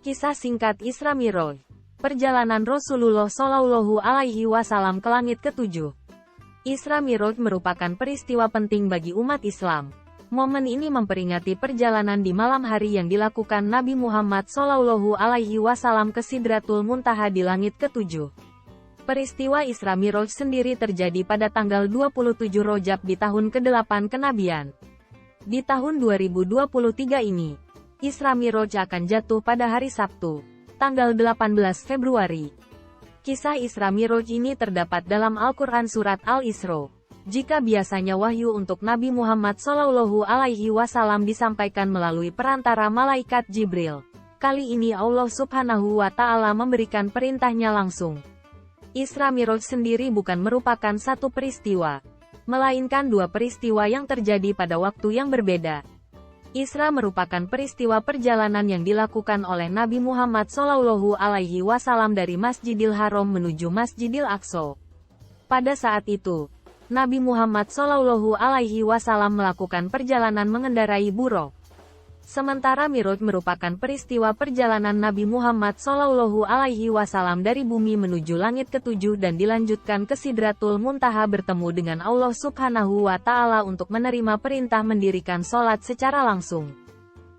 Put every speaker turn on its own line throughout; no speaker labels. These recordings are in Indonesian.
Kisah singkat Isra Mi'raj. Perjalanan Rasulullah Shallallahu Alaihi Wasallam ke langit ketujuh. Isra Mi'raj merupakan peristiwa penting bagi umat Islam. Momen ini memperingati perjalanan di malam hari yang dilakukan Nabi Muhammad Shallallahu Alaihi Wasallam ke Sidratul Muntaha di langit ketujuh. Peristiwa Isra Mi'raj sendiri terjadi pada tanggal 27 Rajab di tahun ke-8 kenabian. Di tahun 2023 ini, Isra Mi'raj akan jatuh pada hari Sabtu, tanggal 18 Februari. Kisah Isra Mi'raj ini terdapat dalam Al-Quran Surat Al-Isra. Jika biasanya wahyu untuk Nabi Muhammad Shallallahu Alaihi Wasallam disampaikan melalui perantara malaikat Jibril, kali ini Allah Subhanahu wa Ta'ala memberikan perintahnya langsung. Isra Mi'raj sendiri bukan merupakan satu peristiwa, melainkan dua peristiwa yang terjadi pada waktu yang berbeda. Isra merupakan peristiwa perjalanan yang dilakukan oleh Nabi Muhammad Shallallahu Alaihi Wasallam dari Masjidil Haram menuju Masjidil Aqsa. Pada saat itu, Nabi Muhammad Shallallahu Alaihi Wasallam melakukan perjalanan mengendarai buruk. Sementara Mi'raj merupakan peristiwa perjalanan Nabi Muhammad Shallallahu Alaihi Wasallam dari bumi menuju langit ketujuh dan dilanjutkan ke Sidratul Muntaha bertemu dengan Allah Subhanahu wa Ta'ala untuk menerima perintah mendirikan sholat secara langsung.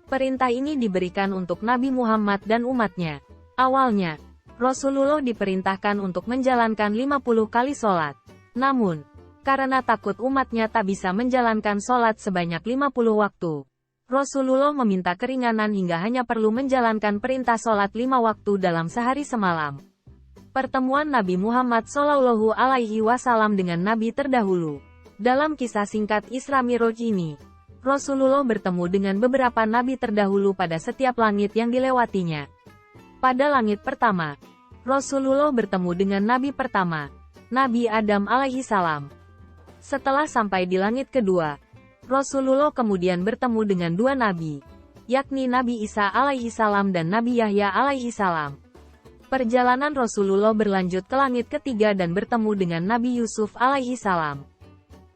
Perintah ini diberikan untuk Nabi Muhammad dan umatnya. Awalnya, Rasulullah diperintahkan untuk menjalankan 50 kali sholat. Namun, karena takut umatnya tak bisa menjalankan sholat sebanyak 50 waktu, Rasulullah meminta keringanan hingga hanya perlu menjalankan perintah sholat 5 waktu dalam sehari semalam. Pertemuan Nabi Muhammad Shallallahu Alaihi Wasallam dengan Nabi terdahulu. Dalam kisah singkat Isra Mi'raj ini, Rasulullah bertemu dengan beberapa Nabi terdahulu pada setiap langit yang dilewatinya. Pada langit pertama, Rasulullah bertemu dengan Nabi pertama, Nabi Adam alaihi salam. Setelah sampai di langit kedua, Rasulullah kemudian bertemu dengan dua nabi, yakni Nabi Isa alaihi salam dan Nabi Yahya alaihi salam. Perjalanan Rasulullah berlanjut ke langit ketiga dan bertemu dengan Nabi Yusuf alaihi salam.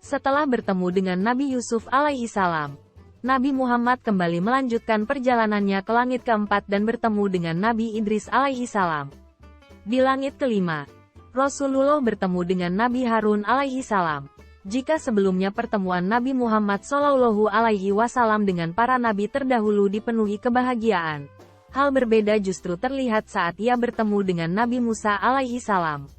Setelah bertemu dengan Nabi Yusuf alaihi salam, Nabi Muhammad kembali melanjutkan perjalanannya ke langit keempat dan bertemu dengan Nabi Idris alaihi salam. Di langit kelima, Rasulullah bertemu dengan Nabi Harun alaihi salam. Jika sebelumnya pertemuan Nabi Muhammad Shallallahu Alaihi Wasallam dengan para nabi terdahulu dipenuhi kebahagiaan, hal berbeda justru terlihat saat ia bertemu dengan Nabi Musa alaihi salam.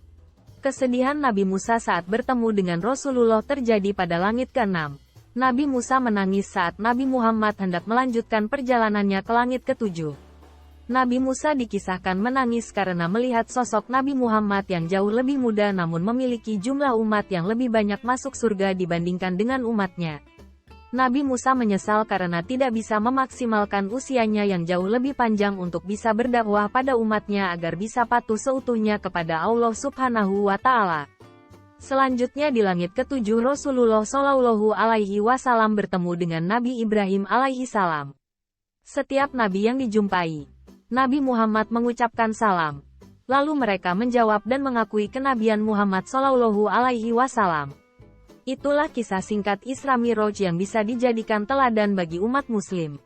Kesedihan Nabi Musa saat bertemu dengan Rasulullah terjadi pada langit ke-6. Nabi Musa menangis saat Nabi Muhammad hendak melanjutkan perjalanannya ke langit ke-7. Nabi Musa dikisahkan menangis karena melihat sosok Nabi Muhammad yang jauh lebih muda namun memiliki jumlah umat yang lebih banyak masuk surga dibandingkan dengan umatnya. Nabi Musa menyesal karena tidak bisa memaksimalkan usianya yang jauh lebih panjang untuk bisa berdakwah pada umatnya agar bisa patuh seutuhnya kepada Allah Subhanahu wa Ta'ala. Selanjutnya di langit ketujuh Rasulullah Shallallahu Alaihi Wasallam bertemu dengan Nabi Ibrahim alaihi salam. Setiap nabi yang dijumpai, Nabi Muhammad mengucapkan salam. Lalu mereka menjawab dan mengakui kenabian Muhammad Shallallahu Alaihi Wasallam. Itulah kisah singkat Isra Mi'raj yang bisa dijadikan teladan bagi umat Muslim.